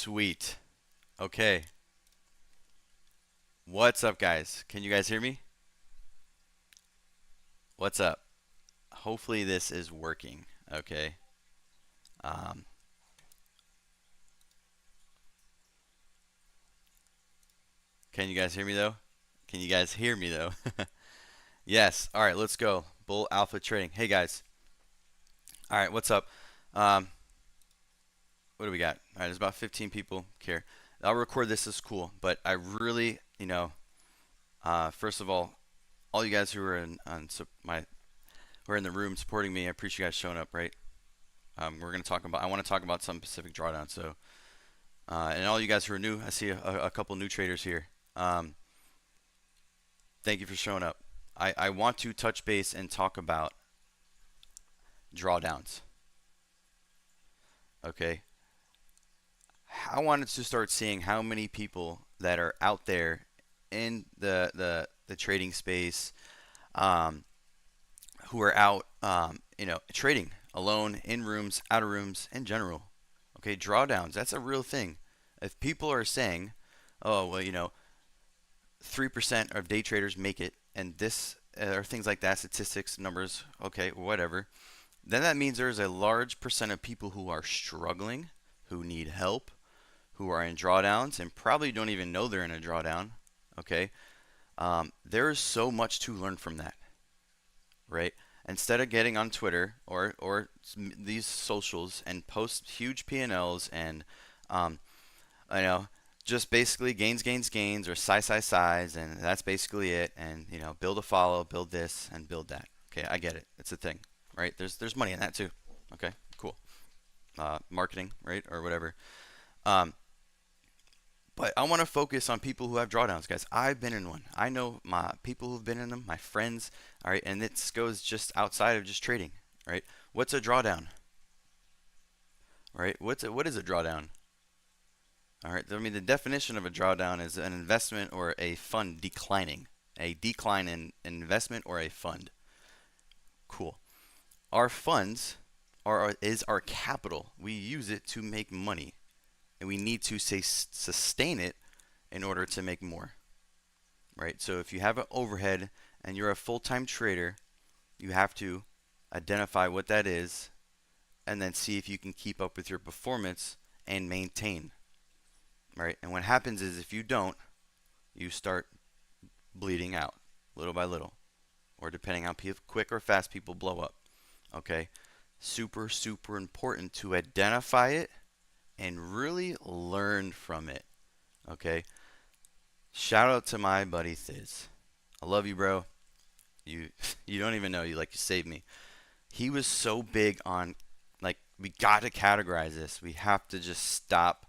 Sweet. Okay. What's up, guys? Can you guys hear me? What's up? Hopefully this is working. Okay. Um, can you guys hear me though? Can you guys hear me though? Yes. All right, let's go. Bull Alpha Trading. Hey guys. All right, what's up? Um, what do we got? All right, there's about 15 people here. I'll record this as cool, but I really, first of all you guys who are who are in the room supporting me, I appreciate you guys showing up, right? We're gonna talk about. I want to talk about some specific drawdown. So, and all you guys who are new, I see a couple new traders here. Thank you for showing up. I want to touch base and talk about drawdowns. Okay. I wanted to start seeing how many people that are out there in the trading space, um, who are out, trading alone, in rooms, out of rooms, in general. Okay, drawdowns, that's a real thing. If people are saying, oh, well, 3% of day traders make it, and this, or things like that, statistics, numbers, okay, whatever, then that means there's a large percent of people who are struggling, who need help, who are in drawdowns, and probably don't even know they're in a drawdown, okay? There is so much to learn from that, right? Instead of getting on Twitter or these socials and post huge P&Ls and you know just basically gains or size, and that's basically it, and build a follow, build this and build that. Okay, I get it. It's a thing, right? There's money in that too. Okay, cool. Marketing, right, or whatever. Um, but I want to focus on people who have drawdowns, guys. I've been in one. I know my people who've been in them, my friends. All right, and this goes just outside of just trading, right? What's a drawdown? Right? What is a drawdown? All right. I mean, the definition of a drawdown is an investment or a fund declining. A decline in investment or a fund. Cool. Our funds is our capital. We use it to make money, and we need to sustain it in order to make more, right? So if you have an overhead and you're a full-time trader, you have to identify what that is and then see if you can keep up with your performance and maintain, right? And what happens is if you don't, you start bleeding out little by little, or depending on how quick or fast people blow up. Okay, super important to identify it and really learn from it. Okay, shout out to my buddy Thiz. I love you, bro. You you don't even know, you saved me. He was so big on, like, we got to categorize this. We have to just stop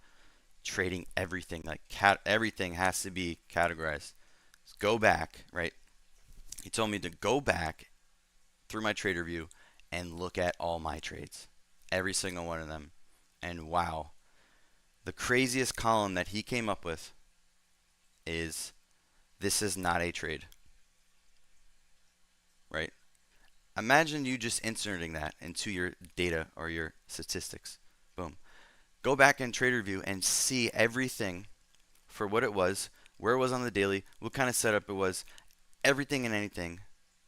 trading everything. Like, everything has to be categorized. Let's go back, right? He told me to go back through my trader view and look at all my trades, every single one of them. And wow, the craziest column that he came up with is, this is not a trade, right? Imagine you just inserting that into your data or your statistics. Boom. Go back in trader view and see everything for what it was, where it was on the daily, what kind of setup it was, everything and anything,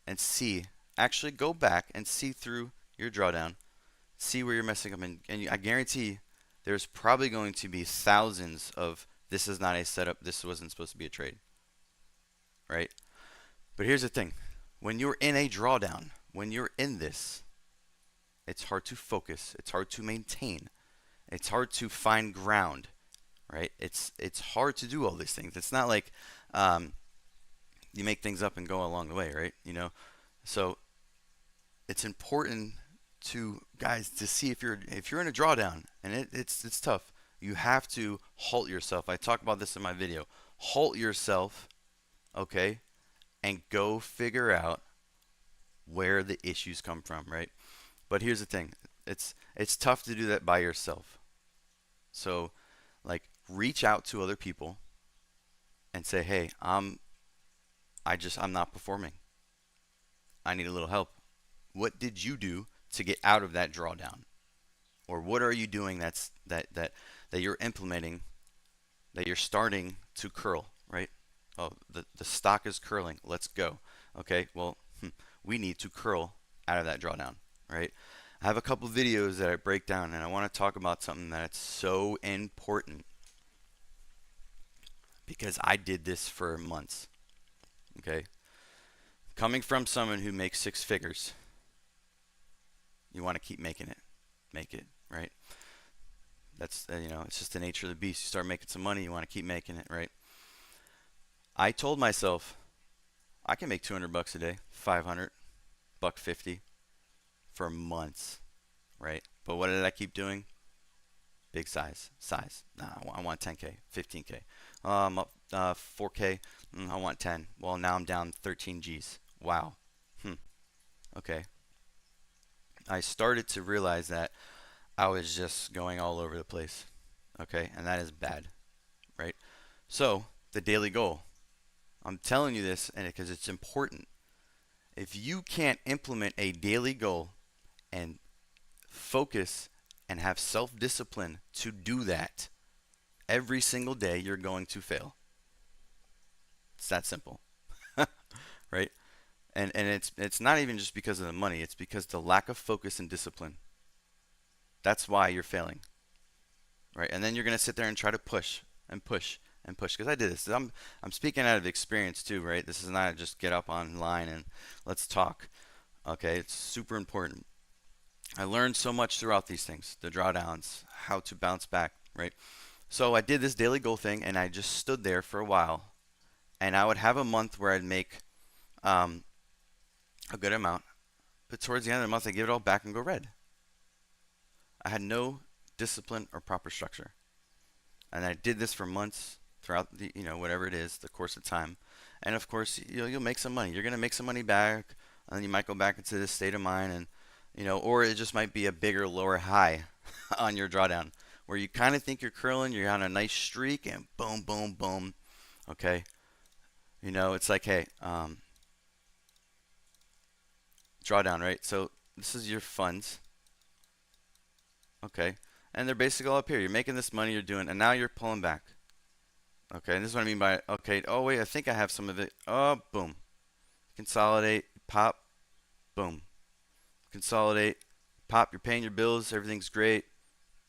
and see. Actually go back and see through your drawdown, see where you're messing up, and I guarantee there's probably going to be thousands of, this is not a setup, this wasn't supposed to be a trade, right? But here's the thing, when you're in a drawdown, when you're in this, it's hard to focus, it's hard to maintain, it's hard to find ground, right? It's hard to do all these things. It's not like you make things up and go along the way, right? So it's important to, guys, to see if you're in a drawdown, and it's tough. You have to halt yourself. I talk about this in my video. Halt yourself, okay, and go figure out where the issues come from, right? But here's the thing. It's tough to do that by yourself. So, like, reach out to other people and say, "Hey, I'm not performing. I need a little help. What did you do to get out of that drawdown? Or what are you doing that that you're implementing, that you're starting to curl, right? Oh, the stock is curling. Let's go. Okay, well, we need to curl out of that drawdown, right? I have a couple videos that I break down, and I want to talk about something that's so important because I did this for months. Okay, coming from someone who makes six figures, you want to keep making it, make it, right? That's it's just the nature of the beast. You start making some money, you want to keep making it, right? I told myself I can make 200 bucks a day, 500, buck 50 for months, right? But what did I keep doing? Big size. Nah, I want 10K, 15K. Up 4K. I want 10. Well, now I'm down 13 G's. Wow. Okay. I started to realize that I was just going all over the place. Okay, and that is bad, right? So the daily goal. I'm telling you this, and because it's important. If you can't implement a daily goal and focus and have self-discipline to do that every single day, you're going to fail. It's that simple, right? And it's not even just because of the money. It's because the lack of focus and discipline. That's why you're failing, right? And then you're going to sit there and try to push and push and push. Because I did this. I'm speaking out of experience too, right? This is not just get up online and let's talk. Okay, it's super important. I learned so much throughout these things, the drawdowns, how to bounce back, right? So I did this daily goal thing, and I just stood there for a while, and I would have a month where I'd make a good amount, but towards the end of the month, I give it all back and go red. I had no discipline or proper structure, and I did this for months throughout the whatever it is, the course of time, and of course you'll make some money. You're gonna make some money back, and then you might go back into this state of mind, and or it just might be a bigger lower high on your drawdown where you kind of think you're curling, you're on a nice streak, and boom, boom, boom. Okay, it's like, hey, drawdown, right? So this is your funds, okay, and they're basically all up here. You're making this money, you're doing, and now you're pulling back. Okay, and this is what I mean by, okay, oh wait, I think I have some of it. Oh, boom, consolidate, pop, boom. Consolidate, pop, you're paying your bills, everything's great,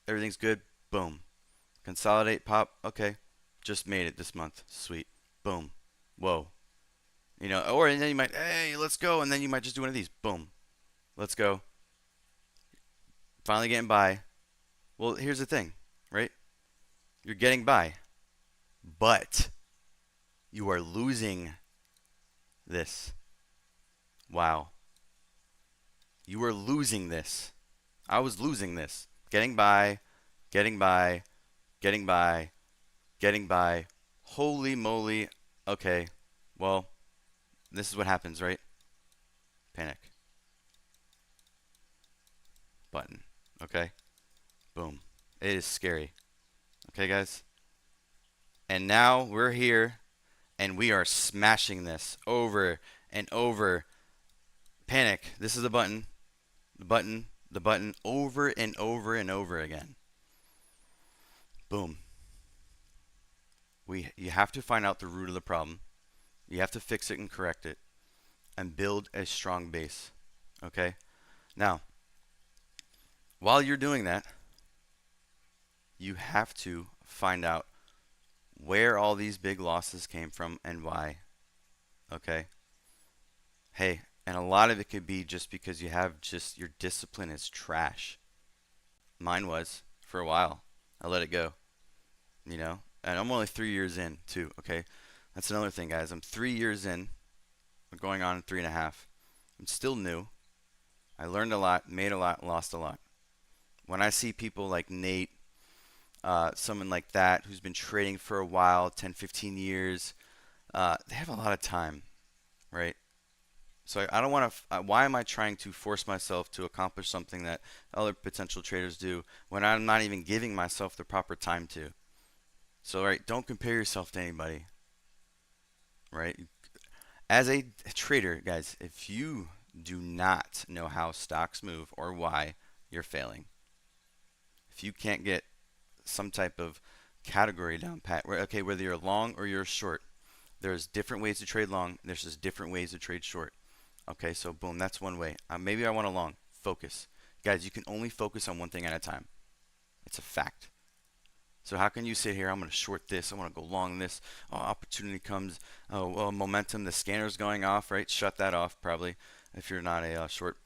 everything's good, boom. Consolidate, pop, okay, just made it this month, sweet, boom, whoa. Or and then you might, hey, let's go, and then you might just do one of these, boom, let's go. Finally getting by. Well, here's the thing, right? You're getting by, but you are losing this. Wow. You were losing this. I was losing this. Getting by, getting by, getting by, getting by. Holy moly. Okay. Well, this is what happens, right? Panic. Button. Okay? Boom. It is scary. Okay, guys? And now we're here, and we are smashing this over and over. Panic. This is the button. The button over and over and over again. Boom. You have to find out the root of the problem. You have to fix it and correct it and build a strong base. Okay? Now, while you're doing that, you have to find out where all these big losses came from and why. Okay? Hey, and a lot of it could be just because you have just your discipline is trash. Mine was for a while. I let it go. And I'm only 3 years in too. Okay, that's another thing, guys. I'm 3 years in. I'm going on 3.5. I'm still new. I learned a lot, made a lot, lost a lot. When I see people like Nate, someone like that who's been trading for a while, 10, 15 years, they have a lot of time, right? So I don't want to. Why am I trying to force myself to accomplish something that other potential traders do when I'm not even giving myself the proper time to? So, right, don't compare yourself to anybody, right? As a trader, guys, if you do not know how stocks move or why, you're failing. If you can't get some type of category down pat. Where, okay, whether you're long or you're short, there's different ways to trade long. There's just different ways to trade short. Okay, so boom, that's one way. Maybe I want a long. Focus. Guys, you can only focus on one thing at a time. It's a fact. So how can you sit here, I'm going to short this, I want to go long this, oh, opportunity comes, oh, well, momentum, the scanner's going off, right? Shut that off probably if you're not a short.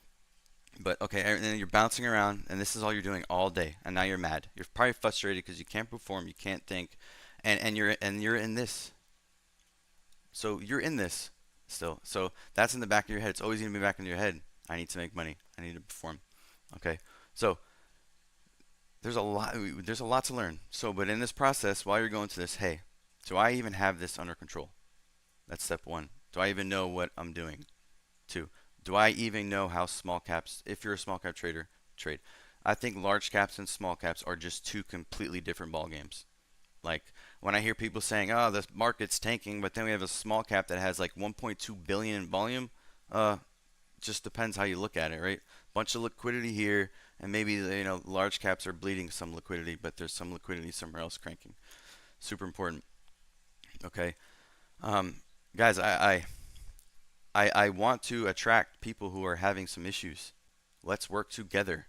But okay, and then you're bouncing around, and this is all you're doing all day, and now you're mad. You're probably frustrated because you can't perform, you can't think, and you're in this. So you're in this still. So that's in the back of your head. It's always going to be back in your head. I need to make money. I need to perform. Okay. So there's a lot to learn. So but in this process, while you're going through this, hey, do I even have this under control? That's step one. Do I even know what I'm doing? Two, do I even know how small caps, if you're a small cap trader, trade? I think large caps and small caps are just two completely different ball games. Like when I hear people saying, "Oh, the market's tanking," but then we have a small cap that has like 1.2 billion in volume, just depends how you look at it, right? Bunch of liquidity here, and maybe large caps are bleeding some liquidity, but there's some liquidity somewhere else cranking. Super important. Okay, guys, I want to attract people who are having some issues. Let's work together.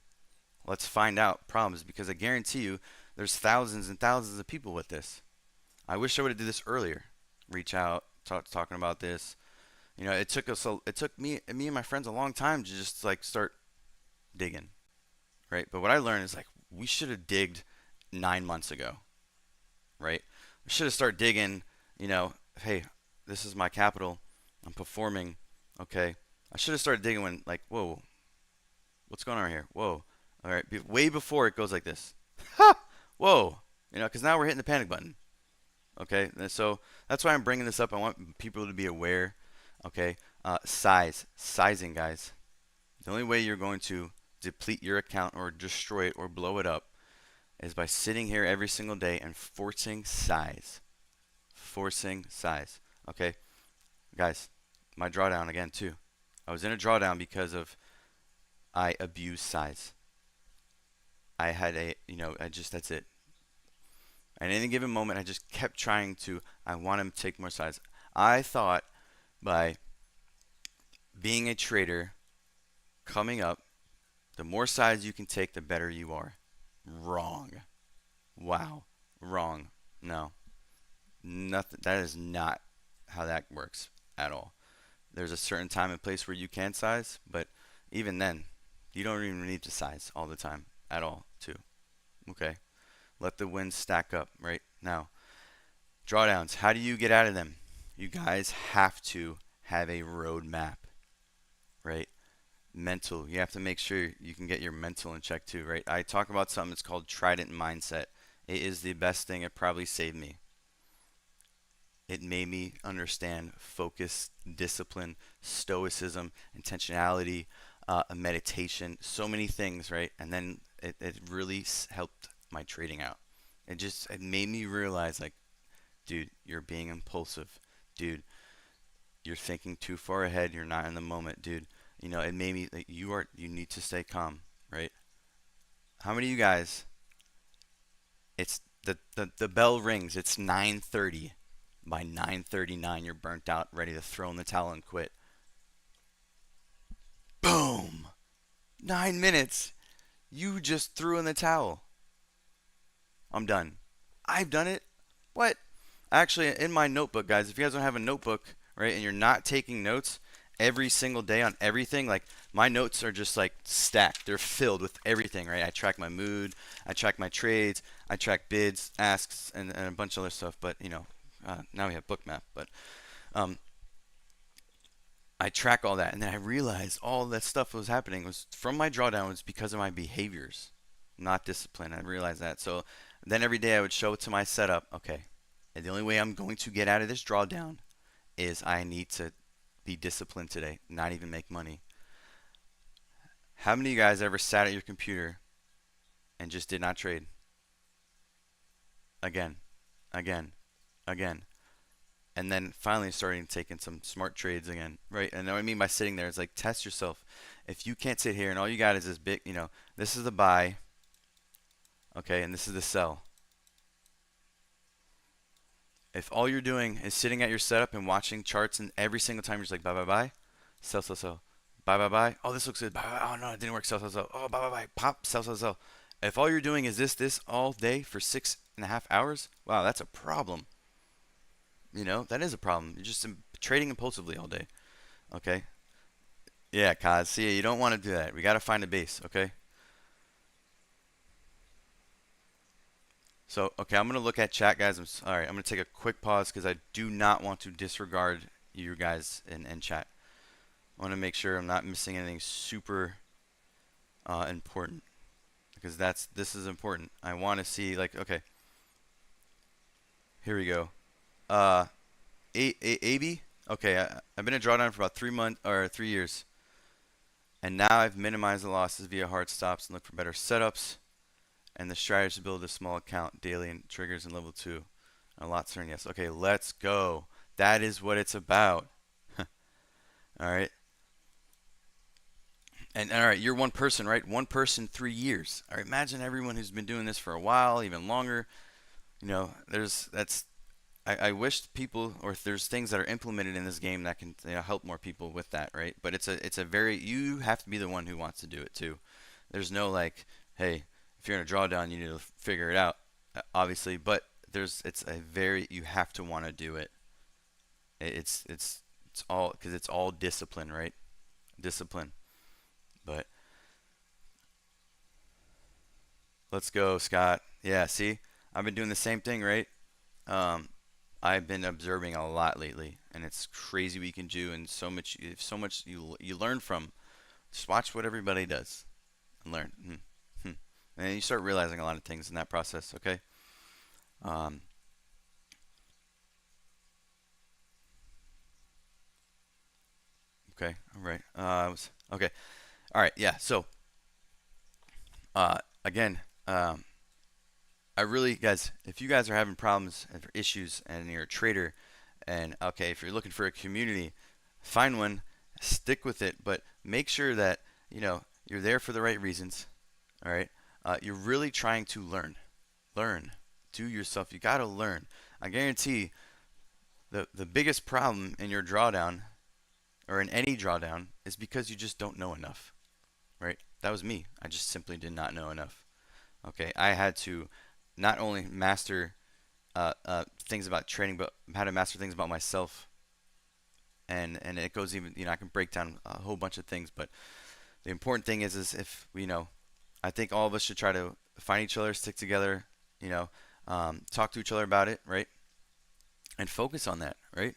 Let's find out problems, because I guarantee you there's thousands and thousands of people with this. I wish I would have did this earlier. Reach out, talking about this. It took me and my friends a long time to just like start digging, right? But what I learned is like we should have digged 9 months ago, right? We should have started digging. Hey, this is my capital. I'm performing. Okay, I should have started digging when like, whoa, what's going on here? Whoa, all right, way before it goes like this. Ha! Whoa, because now we're hitting the panic button. Okay, and so that's why I'm bringing this up. I want people to be aware. Okay, sizing, guys. The only way you're going to deplete your account or destroy it or blow it up is by sitting here every single day and forcing size. Forcing size. Okay, guys, my drawdown again too. I was in a drawdown because of I abused size. I had that's it. At any given moment, I just kept trying to, I want him to take more size. I thought by being a trader, coming up, the more size you can take, the better you are. Wrong. Wow. Wrong. No. Nothing. That is not how that works at all. There's a certain time and place where you can size, but even then, you don't even need to size all the time at all, too. Okay? Let the wins stack up, right? Now, drawdowns, how do you get out of them? You guys have to have a roadmap, right? Mental, you have to make sure you can get your mental in check too, right? I talk about something that's called Trident Mindset. It is the best thing. It probably saved me. It made me understand focus, discipline, stoicism, intentionality, meditation, so many things, right? And then it really helped my trading out. It made me realize, like, dude, you're being impulsive. Dude, you're thinking too far ahead. You're not in the moment, dude. It made me like you need to stay calm, right? How many of you guys, it's the bell rings, it's 9:30. By 9:39 you're burnt out, ready to throw in the towel and quit. Boom. 9 minutes. You just threw in the towel. I'm done. I've done it. What? Actually, in my notebook, guys, if you guys don't have a notebook, right, and you're not taking notes every single day on everything, like my notes are just like stacked. They're filled with everything, right? I track my mood, I track my trades, I track bids, asks, and a bunch of other stuff. But now we have Bookmap. But I track all that, and then I realized all that stuff was happening was from my drawdown was because of my behaviors, not discipline. I realized that. So then every day I would show it to my setup. Okay, and the only way I'm going to get out of this drawdown is I need to be disciplined today, not even make money. How many of you guys ever sat at your computer and just did not trade? Again, again, again. And then finally starting taking some smart trades again, right? And what I mean by sitting there is like test yourself. If you can't sit here and all you got is this big, this is the buy, okay, and this is the sell. If all you're doing is sitting at your setup and watching charts, and every single time you're just like buy, buy, buy, sell, sell, sell, buy, buy, buy. Oh, this looks good. Buy, buy, oh no, it didn't work. Sell, sell, sell. Oh, buy, buy, buy. Pop, sell, sell, sell. If all you're doing is this all day for 6.5 hours, wow, that's a problem. That is a problem. You're just trading impulsively all day. Okay. Yeah, Kaz. See, you don't want to do that. We got to find a base. Okay. So, okay, I'm going to look at chat, guys. All right, I'm going to take a quick pause because I do not want to disregard you guys in chat. I want to make sure I'm not missing anything super important because this is important. I want to see, like, okay, here we go. AB, okay, I've been a drawdown for about 3 months or 3 years, and now I've minimized the losses via hard stops and look for better setups. And the strategy to build a small account daily and triggers in level 2. A lot certain, yes. Okay, let's go. That is what it's about. All right. And all right, you're one person, right? One person, 3 years. All right, imagine everyone who's been doing this for a while, even longer. I wish people, or if there's things that are implemented in this game that can help more people with that, right? But it's a very, you have to be the one who wants to do it too. There's no like, hey, if you're in a drawdown, you need to figure it out, obviously. But you have to want to do it. It's all because it's all discipline, right? Discipline. But let's go, Scott. Yeah, see, I've been doing the same thing, right? I've been observing a lot lately, and it's crazy what you can do, and so much you learn from. Just watch what everybody does and learn. And you start realizing a lot of things in that process, okay? Okay, all right. Okay, all right, yeah. So, again, I really, guys, if you guys are having problems and issues and you're a trader, and okay, if you're looking for a community, find one, stick with it, but make sure that you're there for the right reasons. All right, you're really trying to learn, do yourself. You got to learn. I guarantee the biggest problem in your drawdown or in any drawdown is because you just don't know enough, right? That was me. I just simply did not know enough. Okay, I had to not only master things about trading, but how to master things about myself. And it goes even, I can break down a whole bunch of things, but the important thing is if I think all of us should try to find each other, stick together, talk to each other about it, right? And focus on that, right?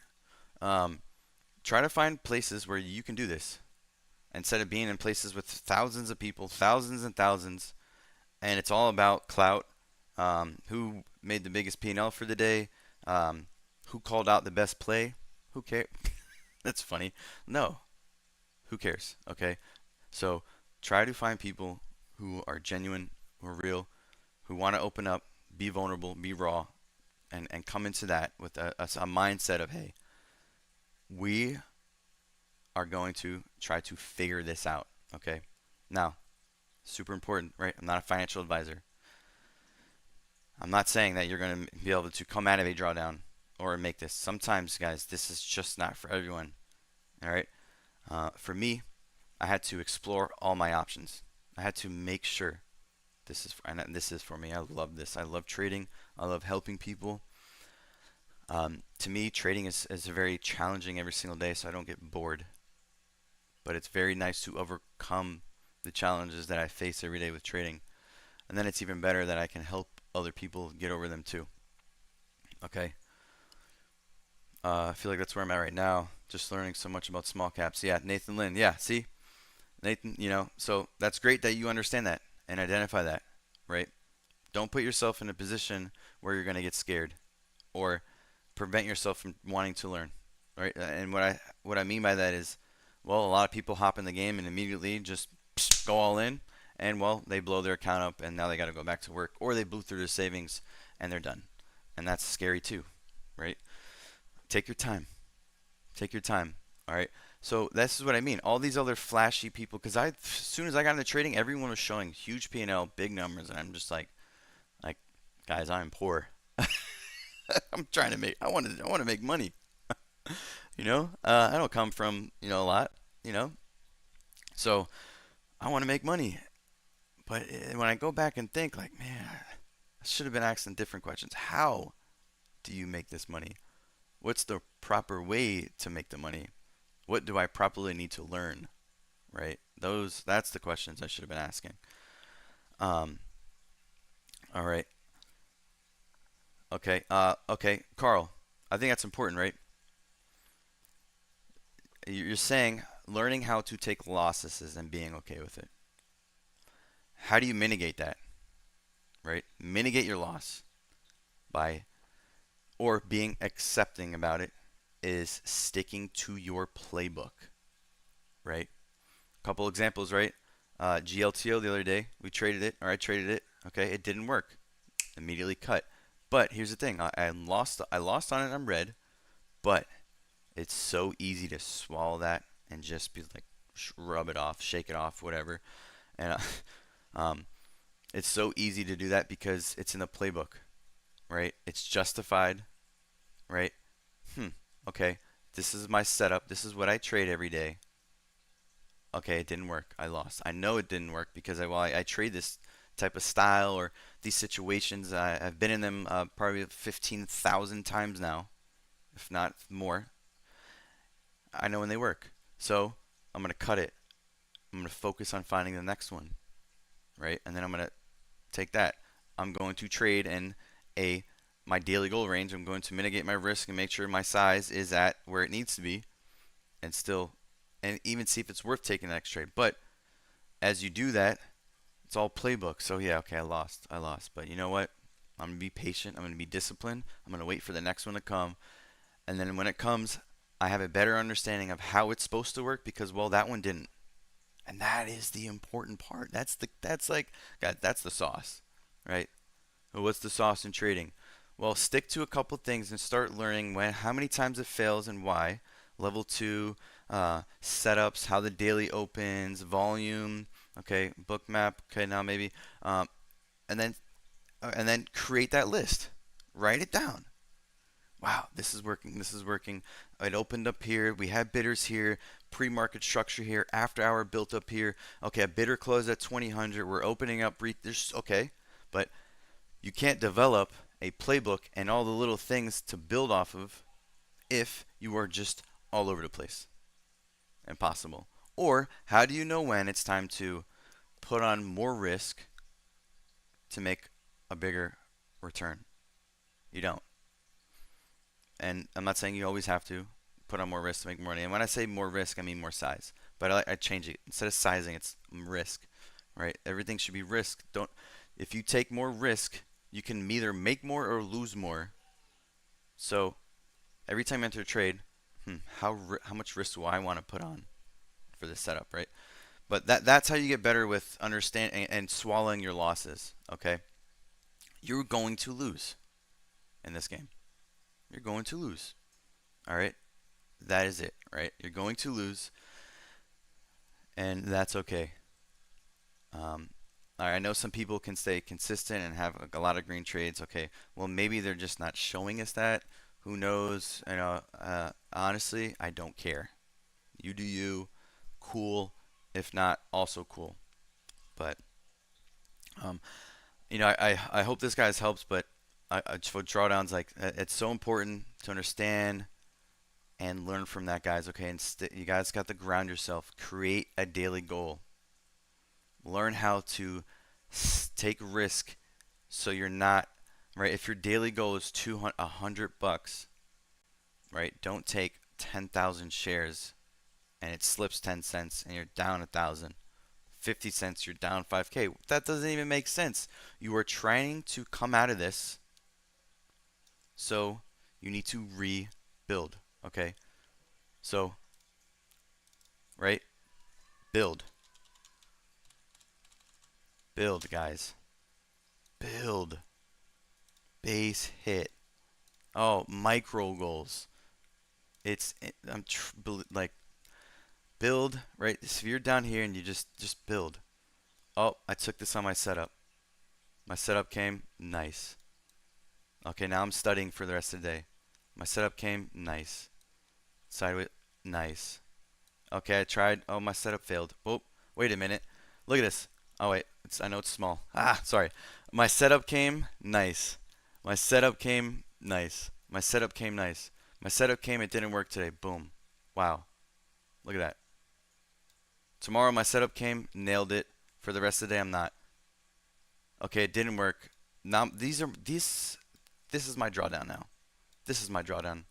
Try to find places where you can do this instead of being in places with thousands of people, thousands and thousands, and it's all about clout. Who made the biggest P&L for the day? Who called out the best play? Who cares? That's funny. No. Who cares? Okay. So try to find people who are genuine, who are real, who want to open up, be vulnerable, be raw, and come into that with a mindset of, hey, we are going to try to figure this out. Okay. Now, super important, right? I'm not a financial advisor. I'm not saying that you're going to be able to come out of a drawdown or make this. Sometimes, guys, this is just not for everyone. All right. For me, I had to explore all my options. I had to make sure this is for me. I love this. I love trading. I love helping people. To me, trading is very challenging every single day, so I don't get bored. But it's very nice to overcome the challenges that I face every day with trading. And then it's even better that I can help other people get over them too. Okay. I feel like that's where I'm at right now. Just learning so much about small caps. Yeah, Nathan Lynn. Yeah, see? Nathan, so that's great that you understand that and identify that, right? Don't put yourself in a position where you're going to get scared or prevent yourself from wanting to learn, right? And what I mean by that is, well, a lot of people hop in the game and immediately just go all in, and well, they blow their account up and now they got to go back to work, or they blew through their savings and they're done. And that's scary too, right? Take your time. Take your time. All right. So this is what I mean. All these other flashy people, because as soon as I got into trading, everyone was showing huge P&L, big numbers, and I'm just like, guys, I'm poor. I'm trying to make. I want to make money. I don't come from a lot. You know, so I want to make money. But when I go back and think, like, man, I should have been asking different questions. How do you make this money? What's the proper way to make the money? What do I properly need to learn? Right? That's the questions I should have been asking. Um, all right. Okay, Carl. I think that's important, right? You're saying learning how to take losses and being okay with it. How do you mitigate that? Right? Mitigate your loss by or being accepting about it is sticking to your playbook, right? Couple examples, right? GLTO the other day, we traded it, or I traded it. Okay, it didn't work. Immediately cut. But here's the thing: I lost. I lost on it. I'm red, but it's so easy to swallow that and just be like, rub it off, shake it off, whatever. And um, it's so easy to do that because it's in the playbook, right? It's justified, right? Okay, this is my setup. This is what I trade every day. Okay, it didn't work. I lost. I know it didn't work because I trade this type of style or these situations. I've been in them probably 15,000 times now, if not more. I know when they work. So I'm going to cut it. I'm going to focus on finding the next one, right? And then I'm going to take that. I'm going to trade in my daily goal range. I'm going to mitigate my risk and make sure my size is at where it needs to be and even see if it's worth taking the next trade. But as you do that, it's all playbook. So yeah, okay, I lost. But you know what? I'm going to be patient. I'm going to be disciplined. I'm going to wait for the next one to come. And then when it comes, I have a better understanding of how it's supposed to work because, well, that one didn't. And that is the important part. That's like, God, that's the sauce, right? Well, what's the sauce in trading? Well, stick to a couple things and start learning how many times it fails and why. Level 2, setups, how the daily opens, volume, okay, book map, okay, now maybe, and then create that list. Write it down. Wow, this is working. This is working. It opened up here. We had bidders here. Pre-market structure here. After hour built up here. Okay, a bidder closed at 2000. We're opening up. Okay, but you can't develop a playbook and all the little things to build off of if you are just all over the place. Impossible. Or how do you know when it's time to put on more risk to make a bigger return? You don't. And I'm not saying you always have to put on more risk to make more money. And when I say more risk, I mean more size. But I change it. Instead of sizing, it's risk, right? Everything should be risk. If you take more risk, you can either make more or lose more. So every time you enter a trade, how much risk do I want to put on for this setup, right? But that's how you get better with understanding and swallowing your losses, okay? You're going to lose in this game. You're going to lose. All right? That is it, right? You're going to lose, and that's okay. I know some people can stay consistent and have a lot of green trades. Okay, well, maybe they're just not showing us that. Who knows? Honestly, I don't care. You do you. Cool. If not, also cool. But, I hope this guys helps, but for drawdowns, like, it's so important to understand and learn from that, guys. Okay, and you guys got to ground yourself. Create a daily goal. Learn how to take risk so you're not right. If your daily goal is $100, right? Don't take 10,000 shares and it slips 10 cents and you're down 1,000. 50 cents, you're down 5K. That doesn't even make sense. You are trying to come out of this, so you need to rebuild. Okay, so right, build, guys, build, base hit. Oh, micro goals. Like, build, right? So you're down here and you just build. Oh, I took this on my setup. My setup came nice. Okay, now I'm studying for the rest of the day. My setup came, nice. Sideways, nice. Okay, I tried. Oh, my setup failed. Oh, wait a minute. Look at this. Oh wait, I know it's small. Ah, sorry. My setup came, nice. My setup came, nice. My setup came, nice. My setup came, it didn't work today. Boom. Wow. Look at that. Tomorrow my setup came, nailed it. For the rest of the day, I'm not. Okay, it didn't work. Now this is my drawdown now. This is my drawdown.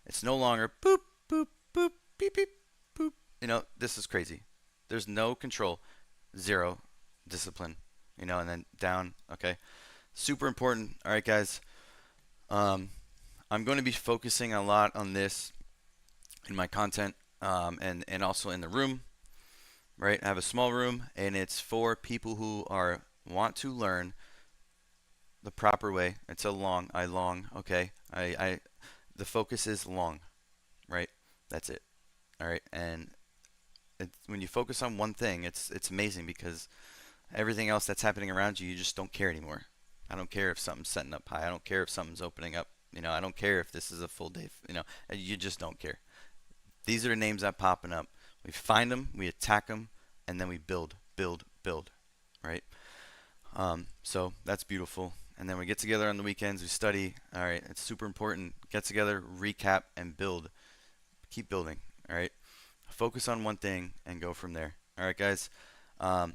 It's no longer boop boop boop beep beep boop. This is crazy. There's no control, zero discipline. And then down. Okay, super important. All right, guys. Um, I'm going to be focusing a lot on this in my content, and also in the room. Right, I have a small room, and it's for people who want to learn the proper way. It's a long. Okay, the focus is long. Right, that's it. All right, and when you focus on one thing, it's amazing because everything else that's happening around you, you just don't care anymore. I don't care if something's setting up high. I don't care if something's opening up. I don't care if this is a full day. You just don't care. These are the names that popping up. We find them, we attack them, and then we build, build, build. Right? So that's beautiful. And then we get together on the weekends, we study. All right, it's super important. Get together, recap, and build. Keep building. All right. Focus on one thing and go from there. All right, guys. I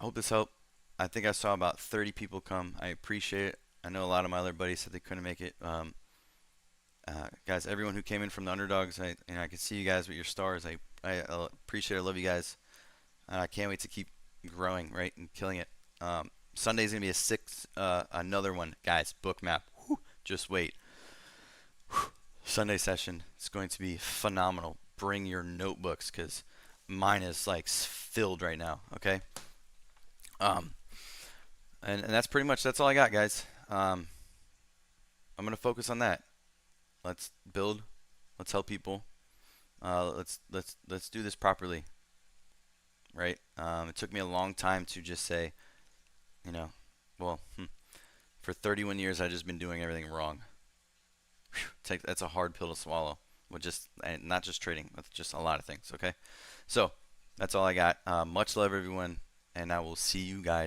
hope this helped. I think I saw about 30 people come. I appreciate it. I know a lot of my other buddies said they couldn't make it. Guys, everyone who came in from the underdogs, I can see you guys with your stars. I appreciate it. I love you guys. I can't wait to keep growing, right, and killing it. Sunday's gonna be another one, guys. Book map. Whew, just wait. Whew. Sunday session is going to be phenomenal. Bring your notebooks because mine is like filled right now. Okay. And that's all I got, guys. I'm gonna focus on that. Let's build. Let's help people. Let's do this properly. Right. It took me a long time to just say, well, for 31 years I've just been doing everything wrong. Whew, that's a hard pill to swallow. And not just trading, with just a lot of things. Okay. So that's all I got. Much love, everyone, and I will see you guys.